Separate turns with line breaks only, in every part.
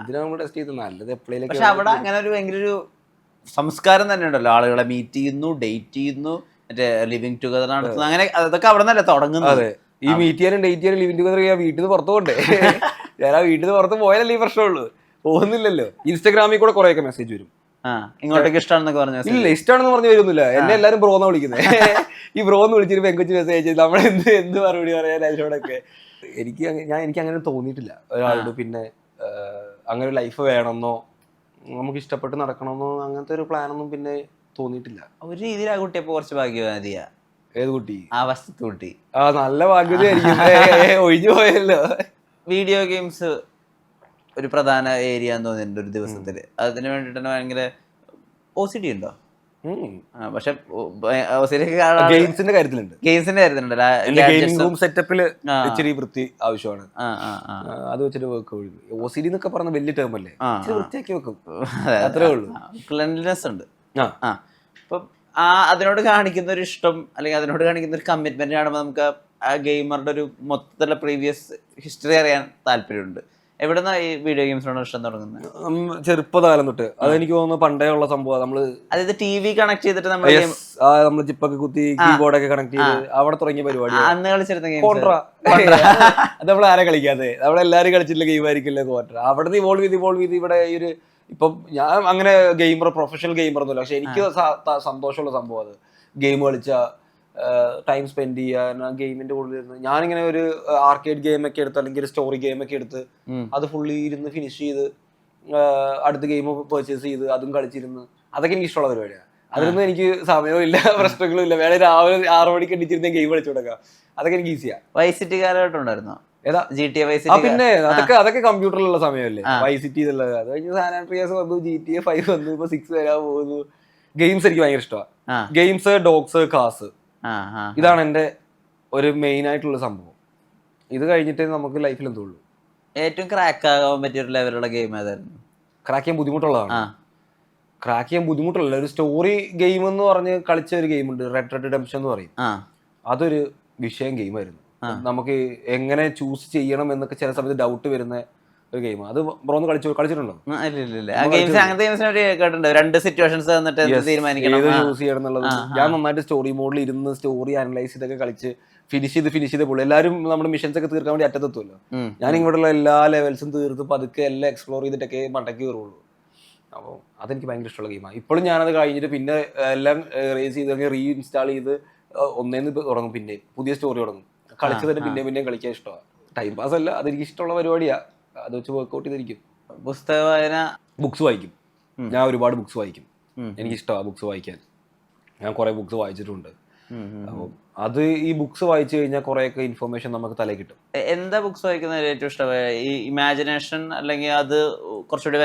എന്തിനാ നമ്മൾ ടെസ്റ്റ് ചെയ്ത് നല്ലത് എപ്പോഴേലും.
പക്ഷെ അവിടെ അങ്ങനെ ഒരു ഭയങ്കര ഒരു സംസ്കാരം തന്നെ ഉണ്ടല്ലോ, ആളുകളെ മീറ്റ് ചെയ്യുന്നു, ഡേറ്റ് ചെയ്യുന്നു, മറ്റേ ലിവിങ് ടുഗദർ നടത്തുന്നു, അങ്ങനെ അതൊക്കെ അവിടെ നിന്നല്ലേ തുടങ്ങുന്നത്.
അതെ, ഈ മീറ്റ് ചെയ്യാനും ഡേറ്റ് ചെയ്യാനും ലിവിങ് ടുഗദർ ചെയ്യാൻ വീട്ടിൽ നിന്ന് പുറത്തു പോകണ്ടേ? ഞാൻ ആ വീട്ടിൽ നിന്ന് പുറത്ത് പോയാലല്ലേ ഈ പ്രശ്നമുള്ളൂ, പോകുന്നില്ലല്ലോ. ഇൻസ്റ്റാഗ്രാമിൽ കൂടെ കുറെയൊക്കെ മെസ്സേജ് വരും,
ഇങ്ങോട്ടേക്ക് ഇഷ്ടമാണെന്നൊക്കെ പറഞ്ഞു.
ഇല്ല, ഇഷ്ടമാണെന്ന് പറഞ്ഞു വരുന്നില്ല. എന്നെ എല്ലാരും ബ്രോന്ന് വിളിക്കുന്നത്. ഈ ബ്രോന്ന് വിളിച്ചിട്ട് പെങ്കൊച്ച് മെസ്സേജ് നമ്മൾ എന്ത് മറുപടി പറയാൻ അതിനോടൊക്കെ. എനിക്ക് അങ്ങനെ തോന്നിയിട്ടില്ല ഒരാളോട്. പിന്നെ അങ്ങനെ ഒരു ലൈഫ് വേണമെന്നോ നമുക്ക് ഇഷ്ടപ്പെട്ട് നടക്കണമെന്നോ അങ്ങനത്തെ ഒരു പ്ലാനൊന്നും പിന്നെ തോന്നിയിട്ടില്ല.
ഒരു രീതിയിൽ ആ കുട്ടിയപ്പോ കുറച്ച് ഭാഗ്യവാദിയാ.
ഏത് കുട്ടി?
ആ വസ്തു കുട്ടി.
ആ, നല്ല ഭാഗ്യതയായിരിക്കും. ഒഴിഞ്ഞു പോയല്ലോ.
വീഡിയോ ഗെയിംസ് ഒരു പ്രധാന ഏരിയ എന്ന് തോന്നിയിട്ടുണ്ട് ഒരു ദിവസത്തില്. അതിന് വേണ്ടിട്ട് തന്നെ ഭയങ്കര OCD ഉണ്ടോ? പക്ഷെ
ഗെയിംസിന്റെ കാര്യത്തിലുണ്ട്.
ഗെയിംസിന്റെ കാര്യത്തിലുണ്ടല്ലോ,
ഗെയിമിംഗ് റൂം സെറ്റപ്പില് ഇച്ചിരി വൃത്തി ആവശ്യമാണ്. അത് വെച്ചിട്ട് വർക്ക്. OCD എന്നൊക്കെ പറഞ്ഞ വലിയ ടേം അല്ലേ, വൃത്തിയാക്കി വെക്കും, അത്രേ ഉള്ളൂ.
ക്ലെൻലിനെസ് ഉണ്ട്. അപ്പം അതിനോട് കാണിക്കുന്ന ഒരു ഇഷ്ടം അല്ലെങ്കിൽ അതിനോട് കാണിക്കുന്ന ഒരു കമ്മിറ്റ്മെന്റ് കാണുമ്പോൾ നമുക്ക് ആ ഗെയിമറുടെ ഒരു മൊത്തത്തിലുള്ള പ്രീവിയസ് ഹിസ്റ്ററി അറിയാൻ താല്പര്യമുണ്ട്. എവിടെന്നാ ഈ വീഡിയോ ഗെയിംസിനോട് ഇഷ്ടം തുടങ്ങുന്നത്?
ചെറുപ്പകാലം തൊട്ട്. അതെനിക്ക് തോന്നുന്നു പണ്ടേ ഉള്ള സംഭവം. നമ്മള്
അതായത് TV കണക്ട് ചെയ്തിട്ട്
നമ്മള് ചിപ്പൊക്കെ കുത്തി കീബോർഡൊക്കെ കണക്ട് ചെയ്ത് അവിടെ തുടങ്ങിയ പരിപാടി.
അന്ന് കളിച്ചിരുന്ന ഗെയിം
കോൺട്ര. അത് നമ്മൾ ആരെ കളിക്കാതെ, നമ്മളെല്ലാരും കളിച്ചിട്ടുള്ള ഗെയിം ആയിരിക്കില്ലേ കോൺട്ര. അവിടെ ഇവോൾവ് ചെയ്ത് ഇവിടെ ഈ ഒരു ഇപ്പം ഞാൻ അങ്ങനെ ഗെയിമർ, പ്രൊഫഷണൽ ഗെയിമർ ഒന്നുമില്ല. പക്ഷെ എനിക്ക് സന്തോഷമുള്ള സംഭവം അത്. ഗെയിം കളിച്ച ടൈം സ്പെൻഡ് ചെയ്യാൻ ഗെയിമിന്റെ കൂടുതൽ ഇരുന്ന് ഞാനിങ്ങനെ ഒരു ആർക്കേഡ് ഗെയിമൊക്കെ എടുത്ത് അല്ലെങ്കിൽ ഒരു സ്റ്റോറി ഗെയിമൊക്കെ എടുത്ത് അത് ഫുള്ളി ഇരുന്ന് ഫിനിഷ് ചെയ്ത് അടുത്ത ഗെയിം പർച്ചേസ് ചെയ്ത് അതും കളിച്ചിരുന്ന് അതൊക്കെ എനിക്ക് ഇഷ്ടമുള്ള പരിപാടിയാണ്. അതിനൊന്നും എനിക്ക് സമയവും ഇല്ല, പ്രശ്നങ്ങളും ഇല്ല. വേണേ രാവിലെ 6 മണിക്ക് എണ്ണിച്ചിരുന്ന ഗെയിം കളിച്ചു കൊടുക്കാം. അതൊക്കെ എനിക്ക് ഈസിയാ.
വൈസ് സിറ്റി കാലഘട്ടം ഉണ്ടായിരുന്നോ?
ഏതാ?
GTA Vice City.
പിന്നെ അതൊക്കെ കമ്പ്യൂട്ടറിലുള്ള സമയമല്ലേ വൈസ് സിറ്റി എന്നുള്ളത്. അത് കഴിഞ്ഞ് സാൻ ആൻഡ്രിയാസ് വന്നു, GTA 5 വന്നു, ഇപ്പൊ 6 വരാൻ പോകുന്നു. ഗെയിംസ് എനിക്ക് ഭയങ്കര ഇഷ്ടമാണ്. ഗെയിംസ്, ഡോഗ്സ്, കാസ്, ഇതാണ് എന്റെ ഒരു മെയിൻ ആയിട്ടുള്ള സംഭവം. ഇത് കഴിഞ്ഞിട്ടേ നമുക്ക് ലൈഫിൽ എന്തുള്ളൂ.
ഏറ്റവും ക്രാക്ക് ആകാൻ പറ്റിയ ഒരു ലെവലുള്ള ഗെയിം ഏതായിരുന്നു?
ക്രാക്ക് ചെയ്യാൻ ബുദ്ധിമുട്ടുള്ളതാണ്. ക്രാക്ക് ചെയ്യാൻ ബുദ്ധിമുട്ടുള്ള ഒരു സ്റ്റോറി ഗെയിം എന്ന് പറഞ്ഞ് കളിച്ച ഒരു ഗെയിം ഉണ്ട്, റെഡ് ഡെഡ് റിഡംപ്ഷൻ എന്ന് പറയും. അതൊരു വിഷയം ഗെയിമായിരുന്നു. നമുക്ക് എങ്ങനെ ചൂസ് ചെയ്യണം എന്നൊക്കെ ചില സമയത്ത് ഡൗട്ട് വരുന്ന ഒരു ഗെയിം. അത് ബ്രോന്ന് കളിച്ചിട്ടുണ്ടോ?
രണ്ട് സിറ്റുവേഷൻസ്
ചൂസ് ചെയ്യണം എന്നുള്ളത്. ഞാൻ നന്നായിട്ട് സ്റ്റോറി മോഡിൽ ഇരുന്ന് സ്റ്റോറി അനലൈസ് ചെയ്തൊക്കെ കളിച്ച് ഫിനിഷ് ചെയ്ത് പുള്ളി എല്ലാവരും നമ്മുടെ മിഷൻസ് ഒക്കെ തീർക്കാൻ വേണ്ടി അറ്റത്തെത്തുമല്ലോ. ഞാൻ ഇങ്ങോട്ടുള്ള എല്ലാ ലെവൽസും തീർത്ത് പതുക്കെ എല്ലാം എക്സ്പ്ലോർ ചെയ്തിട്ടൊക്കെ മണ്ടയ്ക്ക് കയറുള്ളൂ. അപ്പോൾ അതെനിക്ക് ഭയങ്കര ഇഷ്ടമുള്ള ഗെയിമാണ്. ഇപ്പോഴും ഞാനത് കഴിഞ്ഞിട്ട് പിന്നെ എല്ലാം റേസ് ചെയ്ത് റീഇൻസ്റ്റാൾ ചെയ്ത് ഒന്നേന്ന് തുടങ്ങും, പിന്നെ പുതിയ സ്റ്റോറി തുടങ്ങും. കളിച്ച് തന്നെ പിന്നെയും കളിക്കാൻ ഇഷ്ടമാണ്. ടൈം പാസ് അല്ല, അതെനിക്ക് ഇഷ്ടമുള്ള പരിപാടിയാണ്. അത് വെച്ച് വർക്ക്ഔട്ട് ചെയ്തിരിക്കും.
പുസ്തക വായന,
ബുക്സ് വായിക്കും. ഞാൻ ഒരുപാട് ബുക്സ് വായിക്കും. എനിക്കിഷ്ടമാണ് ബുക്സ് വായിക്കാൻ. ഞാൻ കുറെ ബുക്സ് വായിച്ചിട്ടുണ്ട്. അപ്പോൾ അത് ഈ ബുക്സ് വായിച്ചു കഴിഞ്ഞാൽ കുറെയൊക്കെ ഇൻഫർമേഷൻ നമുക്ക് തലയിൽ കിട്ടും.
എന്താ ബുക്സ് വായിക്കുന്നത് ഏറ്റവും ഇഷ്ടമായ? ഈ ഇമാജിനേഷൻ അല്ലെങ്കിൽ അത് കുറച്ചുകൂടി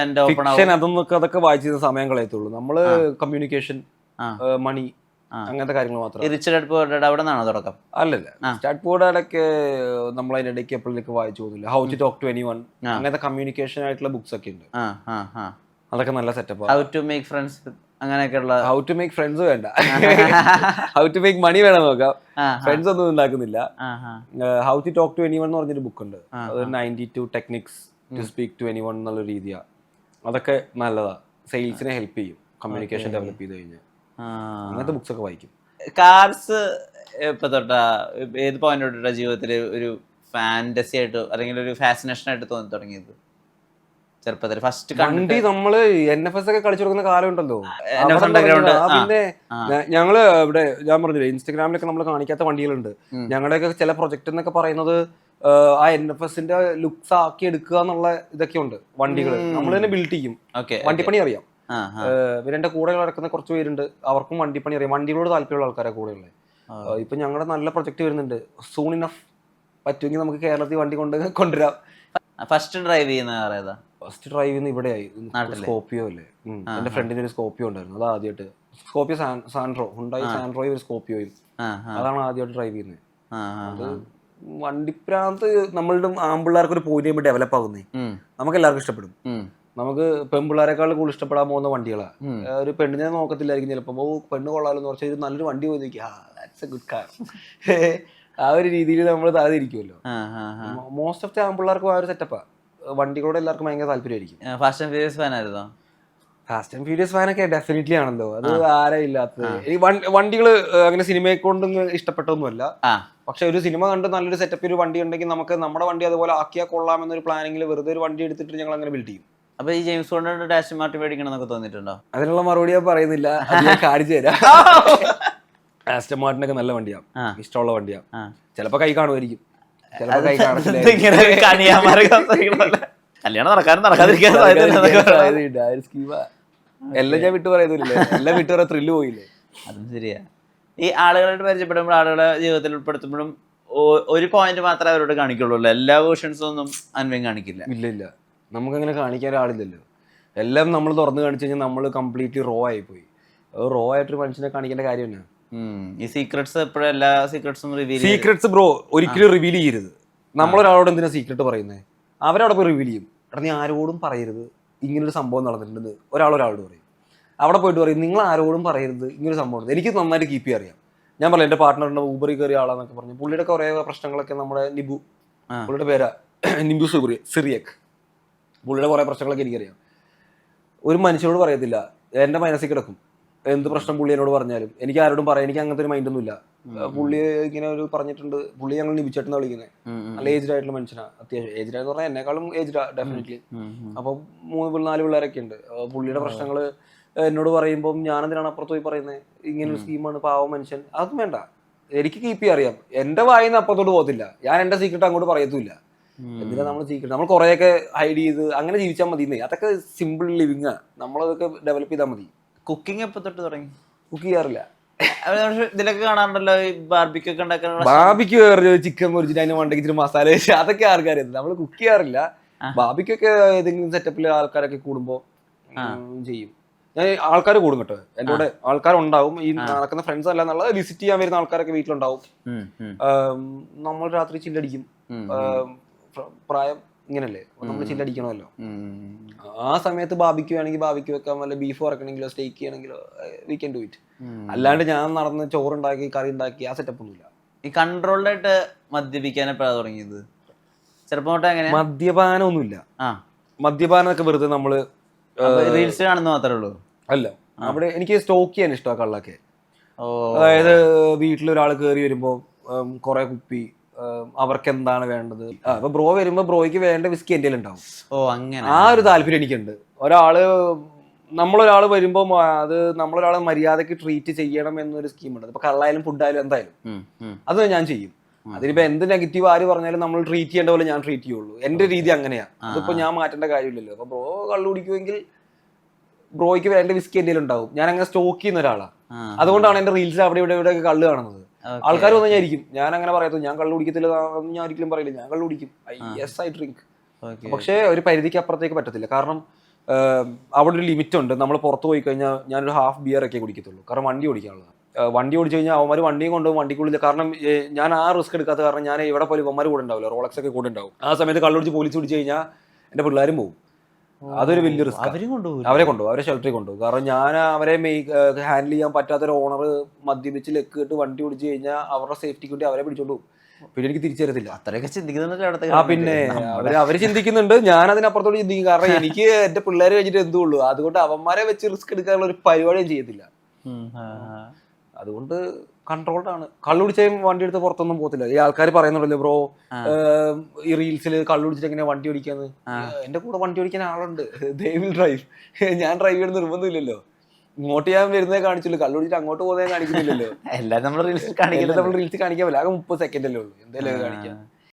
അതൊക്കെ വായിച്ച സമയം കളയത്തുള്ളൂ. നമ്മള് കമ്മ്യൂണിക്കേഷൻ, മണി, അങ്ങനത്തെ കാര്യങ്ങൾ മാത്രം.
റിച്ച് ഡാഡ് പുവർ ഡാഡ് അവിടെ നിന്നാണോ തുടക്കം?
അല്ലല്ല, സ്റ്റാർട്ട് പുവർ ഡാഡൊക്കെ നമ്മൾ അതിനിടയ്ക്ക് എപ്പോഴേക്ക് വായിച്ചു പോകുന്നില്ല. How to talk to anyone, അങ്ങനത്തെ കമ്മ്യൂണിക്കേഷൻ ആയിട്ടുള്ള ബുക്സ് ഒക്കെ ഉണ്ട്. അതൊക്കെ നല്ല setup.
How to make friends, അങ്ങനെയൊക്കെയുള്ള.
ഹൗ ടു മേക്ക് ഫ്രണ്ട്സ് വേണ്ട, ഹൗ ടു മേക്ക് മണി വേണം നോക്കാം. ഫ്രണ്ട്സ് ഒന്നും ഉണ്ടാക്കുന്നില്ല. How to talk to anyone എന്ന് പറഞ്ഞൊരു ബുക്ക് ഉണ്ട്. അത് 92 techniques to speak to anyone എന്നുള്ള രീതിയാണ്. അതൊക്കെ നല്ലതാ, സെയിൽസിനെ ഹെൽപ്പ് ചെയ്യും കമ്മ്യൂണിക്കേഷൻ ഡെവലപ്പ് ചെയ്ത് കഴിഞ്ഞാൽ. അങ്ങനത്തെ ബുക്സ് ഒക്കെ വായിക്കും.
കാർസ് ഇപ്പൊ തൊട്ടാ ഏത് പോയിന്റ് തൊട്ടാ ജീവിതത്തിൽ ഒരു ഫാന്റസി ആയിട്ട് അല്ലെങ്കിൽ ഒരു ഫാസിനേഷൻ ആയിട്ട് തോന്നി തുടങ്ങിയത്? ചെറുപ്പത്തിൽ ഫസ്റ്റ്
വണ്ടി നമ്മള് NFS ഒക്കെ കളിച്ചു കൊടുക്കുന്ന കാലം ഉണ്ടല്ലോ. പിന്നെ ഞങ്ങള് ഇവിടെ ഞാൻ പറഞ്ഞില്ലേ ഇൻസ്റ്റഗ്രാമിലൊക്കെ നമ്മൾ കാണിക്കാത്ത വണ്ടികളുണ്ട്. ഞങ്ങളുടെയൊക്കെ ചില പ്രൊജക്ട് എന്നൊക്കെ പറയുന്നത് ആ NFSന്റെ ലുക്സ് ആക്കി എടുക്കുക എന്നുള്ള ഇതൊക്കെ ഉണ്ട്. വണ്ടികൾ നമ്മൾ തന്നെ ബിൽഡ് ചെയ്യും. വണ്ടിപ്പണി അറിയാം. പിന്നെ എന്റെ കൂടെ നടക്കുന്ന കുറച്ച് പേരുണ്ട്, അവർക്കും വണ്ടിപ്പണി അറിയാം. വണ്ടികളോട് താല്പര്യമുള്ള ആൾക്കാരെ കൂടെയുള്ളത്. ഇപ്പൊ ഞങ്ങളുടെ നല്ല പ്രൊജക്ട് വരുന്നുണ്ട്. സൂൺ ഇനഫ് പറ്റുമെങ്കിൽ നമുക്ക് കേരളത്തിൽ വണ്ടി കൊണ്ടുവരാം.
ഫസ്റ്റ് ഡ്രൈവ് ചെയ്യുന്ന
ഫസ്റ്റ് ഡ്രൈവ് ചെയ്യുന്ന ഇവിടെയായി സ്കോപ്പിയോ അല്ലേ. എന്റെ ഫ്രണ്ടിന് ഒരു സ്കോപ്പിയോ ഉണ്ടായിരുന്നു. അത് ആദ്യമായിട്ട് സ്കോപ്പിയോ സാൻഡ്രോ, ഹുണ്ടായി സാൻഡ്രോയും ഒരു സ്കോപ്പിയോയും, അതാണ് ആദ്യമായിട്ട് ഡ്രൈവ് ചെയ്യുന്നത്. അത് വണ്ടിപ്രാന്ത് നമ്മളുടെ ആമ്പിള്ളേർക്ക് ഒരു പോയിന്റ് ചെയ്യുമ്പോൾ ഡെവലപ്പ് ആകുന്നേ നമുക്ക് എല്ലാവർക്കും ഇഷ്ടപ്പെടും. നമുക്ക് പെൺപിള്ളേരെക്കാൾ കൂടുതൽ ഇഷ്ടപ്പെടാൻ പോകുന്ന വണ്ടികളാണ്. ഒരു പെണ്ണിനെ നോക്കത്തില്ലായിരിക്കും ചിലപ്പോൾ. പെണ്ണ് കൊള്ളാലെന്ന് പറഞ്ഞാൽ ഒരു നല്ലൊരു വണ്ടി പോയി നോക്കിയാ ദാറ്റ്സ് എ ഗുഡ് കാർ, ആ ഒരു രീതിയിൽ നമ്മൾ താഴെയിരിക്കുമല്ലോ. മോസ്റ്റ് ഓഫ് ദ ആമ്പിള്ളേർക്കും ആ ഒരു സെറ്റപ്പാ. വണ്ടികളോട് എല്ലാവർക്കും ഭയങ്കര താല്പര്യമായിരിക്കും.
ഫാസ്റ്റ് ആൻഡ് ഫ്യൂരിയസ് ഫാൻ ആയിരുന്നോ?
ഫാസ്റ്റ് ആൻഡ് ഫ്യൂരിയസ് ഫാനൊക്കെ ഡെഫിനറ്റ്ലി ആണല്ലോ, അത് ആരാ ഇല്ലാത്തത്. ഈ വണ്ടികൾ അങ്ങനെ സിനിമയെ കൊണ്ടും ഇഷ്ടപ്പെട്ടൊന്നുമല്ല, പക്ഷെ ഒരു സിനിമ കണ്ട് നല്ലൊരു സെറ്റപ്പ് ഒരു വണ്ടി ഉണ്ടെങ്കിൽ നമുക്ക് നമ്മുടെ വണ്ടി അതുപോലെ ആക്കിയാൽ കൊള്ളാമെന്നൊരു പ്ലാനിങ്ങിൽ വെറുതെ ഒരു വണ്ടി എടുത്തിട്ട് ഞങ്ങൾ അങ്ങനെ ബിൽഡ് ചെയ്യും.
അപ്പൊ ഈ ജെയിംസ് ബോണ്ട് ഡാഷ് മാർട്ടി മേടിക്കണം എന്നൊക്കെ തോന്നിയിട്ടുണ്ടോ?
അതിനുള്ള മറുപടി ഞാൻ പറയുന്നില്ല, അത് ഞാൻ കാണിച്ചു തരാം. ആസ്റ്റൺ മാർട്ടിനൊക്കെ നല്ല വണ്ടിയാണ്, ഇഷ്ടമുള്ള വണ്ടിയാണ്. ചിലപ്പോ കൈ കാണുമായിരിക്കും, ചിലപ്പോ കൈ
കല്യാണം നടക്കാനും നടക്കാതിരിക്കാനും
എല്ലാം ഞാൻ വിട്ടു പറയുന്നില്ലേ, എല്ലാം വിട്ടു പറയാൻ ത്രില്ല് പോയില്ലേ.
അതും ശരിയാ. ഈ ആളുകളായിട്ട് പരിചയപ്പെടുമ്പോൾ ആളുകളെ ജീവിതത്തിൽ ഉൾപ്പെടുത്തുമ്പോഴും ഒരു പോയിന്റ് മാത്രമേ അവരോട് കാണിക്കുള്ളൂ, എല്ലാ വേർഷൻസും ഒന്നും അൻവയം കാണിക്കില്ല.
ഇല്ല ഇല്ല, നമുക്കങ്ങനെ കാണിക്കാൻ ഒരാളില്ലല്ലോ. എല്ലാം നമ്മൾ തുറന്നു കാണിച്ചു കഴിഞ്ഞാൽ നമ്മൾ കംപ്ലീറ്റ്ലി റോ ആയി പോയി. റോ ആയിട്ടൊരു മനുഷ്യനെ കാണിക്കേണ്ട കാര്യം തന്നെ.
ഈ സീക്രട്സ് എപ്പോഴും എല്ലാ സീക്രട്സും റിവീൽ
സീക്രട്സ് ബ്രോ ഒരിക്കലും റിവീൽ ചെയ്യരുത്. നമ്മളൊരാളോട് എന്തിനാ സീക്രട്ട് പറയുന്നത്? അവരവിടെ പോയി റിവീൽ ചെയ്യും. എടാ നീ ആരോടും പറയരുത് ഇങ്ങനൊരു സംഭവം നടന്നിട്ടുണ്ടെന്ന് ഒരാളോട് പറയും. അവിടെ പോയിട്ട് പറയും നിങ്ങൾ ആരോടും പറയരുത് ഇങ്ങനൊരു സംഭവം. എനിക്ക് നന്നായിട്ട് കീപ്പ് ചെയ്യാൻ അറിയാം. ഞാൻ പറയാം എൻ്റെ പാർട്ട്ണറിൻ്റെ ഊബറിൽ കയറിയ ആളാന്നൊക്കെ പറഞ്ഞു. പുള്ളിയുടെ കുറേ പ്രശ്നങ്ങളൊക്കെ നമ്മുടെ നിബു, പുള്ളിയുടെ പേരാ നിബു സിറിയക്, പുള്ളിയുടെ കുറേ പ്രശ്നങ്ങളൊക്കെ എനിക്കറിയാം. ഒരു മനുഷ്യനോട് പറയത്തില്ല, എൻ്റെ മനസ്സിൽ കിടക്കും എന്ത് പ്രശ്നം പുള്ളി എന്നോട് പറഞ്ഞാലും. എനിക്ക് ആരോടും പറയാം, എനിക്ക് അങ്ങനത്തെ ഒരു മൈൻഡൊന്നുമില്ല. പുള്ളി ഇങ്ങനെ ഒരു പറഞ്ഞിട്ടുണ്ട്, പുള്ളി ഞങ്ങൾ നിബിച്ചേട്ടെന്ന് വിളിക്കുന്നത്. നല്ല ഏജ്ഡ് ആയിട്ടുള്ള മനുഷ്യനാണ്, അത്യാവശ്യം ഏജ്ഡ് എന്ന് പറഞ്ഞാൽ എന്നെക്കാളും ഏജ്ഡ് ഡെഫിനറ്റ്ലി. അപ്പം 3-4 പിള്ളേരൊക്കെ ഉണ്ട്. പുള്ളിയുടെ പ്രശ്നങ്ങൾ എന്നോട് പറയുമ്പോൾ ഞാനെന്തിനാണ് അപ്പുറത്ത് പോയി പറയുന്നത് ഇങ്ങനൊരു സ്കീമാണ് പാവം മനുഷ്യൻ. അതൊന്നും വേണ്ട, എനിക്ക് കീപ്പ് ചെയ്യാൻ അറിയാം. എൻ്റെ വായിന്ന് അപ്പുറത്തോട്ട് പോകത്തില്ല, ഞാൻ എൻ്റെ സീക്രട്ട് അങ്ങോട്ട് പറയത്തുമില്ല. എന്തിനാ നമ്മൾ സീക്രട്ട്, നമ്മൾ കുറേയൊക്കെ ഹൈഡ് ചെയ്ത് അങ്ങനെ ജീവിച്ചാൽ മതി. അതൊക്കെ സിമ്പിൾ ലിവിങ്, നമ്മളതൊക്കെ ഡെവലപ്പ് ചെയ്താൽ മതി.
കുക്കിംഗ് എപ്പോൾ തൊട്ട് തുടങ്ങി?
കുക്ക് ചെയ്യാറില്ല.
ഇതിലൊക്കെ കാണാറുണ്ടല്ലോ ബാർബിക്യൂ ഒക്കെ ഉണ്ടാക്കാൻ.
ബാർബിക്യൂ ചിക്കൻ പൊരിച്ചിട്ട് അതിന് മണ്ടയ്ക്ക് ഇച്ചിരി മസാല വെച്ച് അതൊക്കെ ആൾക്കാരത്. നമ്മൾ കുക്ക് ചെയ്യാറില്ല. ബാർബിക്യൂ ഒക്കെ ഏതെങ്കിലും സെറ്റപ്പിൽ ആൾക്കാരൊക്കെ കൂടുമ്പോൾ ചെയ്യും. ഞാൻ ആൾക്കാർ കൂടും കേട്ടോ, എൻ്റെ കൂടെ ആൾക്കാരുണ്ടാവും. ഈ നടക്കുന്ന ഫ്രണ്ട്സ് അല്ല എന്നുള്ളത് വിസിറ്റ് ചെയ്യാൻ വരുന്ന ആൾക്കാരൊക്കെ വീട്ടിലുണ്ടാവും. നമ്മൾ രാത്രി ചില്ലടിക്കും. പ്രായം ഇങ്ങനല്ലേ, നമ്മൾ ചില്ലടിക്കണമല്ലോ. ആ സമയത്ത് ബാർബിക്യൂ ആണെങ്കിൽ ബാർബിക്യൂ വെക്കാം, വല്ല ബീഫ് വറക്കണമെങ്കിലോ സ്റ്റേക്ക് ചെയ്യണമെങ്കിലോ വി ക്യാൻ ഡു ഇറ്റ്. അല്ലാണ്ട് ഞാൻ നടന്ന് ചോറുണ്ടാക്കി കറി ഉണ്ടാക്കി ആ സെറ്റപ്പ് ഒന്നുമില്ല.
ഈ കൺട്രോൾഡ് ആയിട്ട് മദ്യപിക്കാൻ എപ്പോഴാണ് തുടങ്ങിയത്? ചെറുപ്പം തൊട്ട് എങ്ങനെ?
മദ്യപാനം ഒന്നുമില്ല. മദ്യപാനമൊക്കെ വെറുതെ നമ്മള്
റീൽസ് കാണുന്ന മാത്രമേ ഉള്ളൂ.
അല്ല, അവിടെ എനിക്ക് സ്റ്റോക്ക് ചെയ്യാൻ ഇഷ്ടമാണ് കള്ളൊക്കെ. അതായത് വീട്ടിലൊരാൾ കയറി വരുമ്പോ കുറെ കുപ്പി, അവർക്ക് എന്താണ് വേണ്ടത്. അപ്പൊ ബ്രോ വരുമ്പോ ബ്രോയ്ക്ക് വേണ്ട വിസ്കി എൻ്റെ ഉണ്ടാവും.
അങ്ങനെ
ആ ഒരു താല്പര്യം എനിക്കുണ്ട്. നമ്മളൊരാൾ വരുമ്പോ അത് നമ്മളൊരാളെ മര്യാദക്ക് ട്രീറ്റ് ചെയ്യണം എന്നൊരു സ്കീമുണ്ട്. ഇപ്പൊ കള്ളായാലും ഫുഡായാലും എന്തായാലും അത് ഞാൻ ചെയ്യും. അതിനിപ്പോ എന്ത് നെഗറ്റീവ് ആര് പറഞ്ഞാലും നമ്മൾ ട്രീറ്റ് ചെയ്യേണ്ട പോലെ ഞാൻ ട്രീറ്റ് ചെയ്യുള്ളൂ. എന്റെ രീതി അങ്ങനെയാ. അതിപ്പോ ഞാൻ മാറ്റേണ്ട കാര്യമില്ലല്ലോ. അപ്പൊ ബ്രോ കള്ളു കുടിക്കുമെങ്കിൽ ബ്രോയ്ക്ക് വേണ്ട വിസ്കി എൻ്റെ ഉണ്ടാവും. ഞാൻ അങ്ങനെ സ്റ്റോക്ക് ചെയ്യുന്ന ഒരാളാണ്. അതുകൊണ്ടാണ് എന്റെ റീൽസ് അവിടെ ഇവിടെ കള്ള് കാണുന്നത്. ആൾക്കാർ വന്നു ഞാനിരിക്കും, ഞാൻ അങ്ങനെ പറയത്തു ഞാൻ കള്ളു കുടിക്കത്തില്ല, ഞാൻ ഒരിക്കലും പറയില്ല ഞാൻ കള്ളു കുടിക്കും. I drink. പക്ഷേ ഒരു പരിധിക്ക് അപ്പുറത്തേക്ക് പറ്റത്തില്ല. കാരണം അവിടെ ഒരു ലിമിറ്റ് ഉണ്ട്. നമ്മൾ പുറത്ത് പോയി കഴിഞ്ഞാൽ ഞാനൊരു ഹാഫ് ബിയർ ഒക്കെ കുടിക്കത്തുള്ളൂ. കാരണം വണ്ടി ഓടിക്കാനുള്ളതാണ്. വണ്ടി ഓടിച്ചു കഴിഞ്ഞാൽ അവന്മാർ വണ്ടിയും കൊണ്ടുപോകും, വണ്ടിക്കുള്ളിൽ. കാരണം ഞാൻ ആ റിസ്ക് എടുക്കാത്ത കാരണം ഞാൻ എവിടെ പോലും ഇവന്മാർ കൂടെ ഉണ്ടാവില്ല, റോളക്സ് ഒക്കെ കൂടെ ഉണ്ടാവും. ആ സമയത്ത് കള്ളുടിച്ച് പോലീസ് പിടിച്ചു കഴിഞ്ഞാൽ എൻ്റെ പിള്ളേരും പോകും. അതൊരു വലിയ റിസ്ക്. അവരെ കൊണ്ടുപോകും, അവരെ ഷെൽട്ടറിൽ കൊണ്ടുപോകും. കാരണം ഞാൻ അവരെ ഹാൻഡിൽ ചെയ്യാൻ പറ്റാത്തൊരു ഓണർ മദ്യപിച്ച് ലെക്ക് ഇട്ട് വണ്ടി ഓടിച്ചു കഴിഞ്ഞാൽ അവരുടെ സേഫ്റ്റിക്ക് വേണ്ടി അവരെ പിടിച്ചോണ്ട് പോകും. പിന്നെ എനിക്ക് തിരിച്ചു തരത്തില്ല.
അത്രയൊക്കെ ചിന്തിക്കുന്നുണ്ട്.
പിന്നെ അവര് ചിന്തിക്കുന്നുണ്ട്, ഞാൻ അതിനപ്പുറത്തോട് ചിന്തിക്കും. കാരണം എനിക്ക് എന്റെ പിള്ളേരെ കഴിഞ്ഞിട്ട് എന്തുള്ളൂ. അതുകൊണ്ട് അവന്മാരെ വെച്ച് റിസ്ക് എടുക്കാനുള്ള ഒരു പരിപാടിയും ചെയ്യത്തില്ല. അതുകൊണ്ട് കൺട്രോൾഡ് ആണ്. കള്ളുടിച്ചാലും വണ്ടി എടുത്ത് പുറത്തൊന്നും പോകത്തില്ല. ഈ ആൾക്കാർ പറയുന്നുണ്ടല്ലോ ബ്രോ ഈ റീൽസിൽ കള്ളുടിച്ചിട്ട് എങ്ങനെ വണ്ടി ഓടിക്കാന്ന്. എന്റെ കൂടെ വണ്ടി ഓടിക്കാൻ ആളുണ്ട്, ദേ വിൽ ഡ്രൈവ്. ഞാൻ ഡ്രൈവ് ചെയ്യുന്ന നിർബന്ധമില്ലല്ലോ. ഇങ്ങോട്ട് ഞാൻ വരുന്നേ കാണിച്ചുള്ളൂ, കള്ളുടിച്ചിട്ട് അങ്ങോട്ട് പോകുന്നേ കാണിക്കുന്നില്ലല്ലോ.
എല്ലാം നമ്മൾ റീൽസ്
കാണിക്കാൻ പറ്റില്ല. ആകെ 30 സെക്കൻഡ് അല്ലേ ഉള്ളൂ, എന്തായാലും കാണിക്കാം.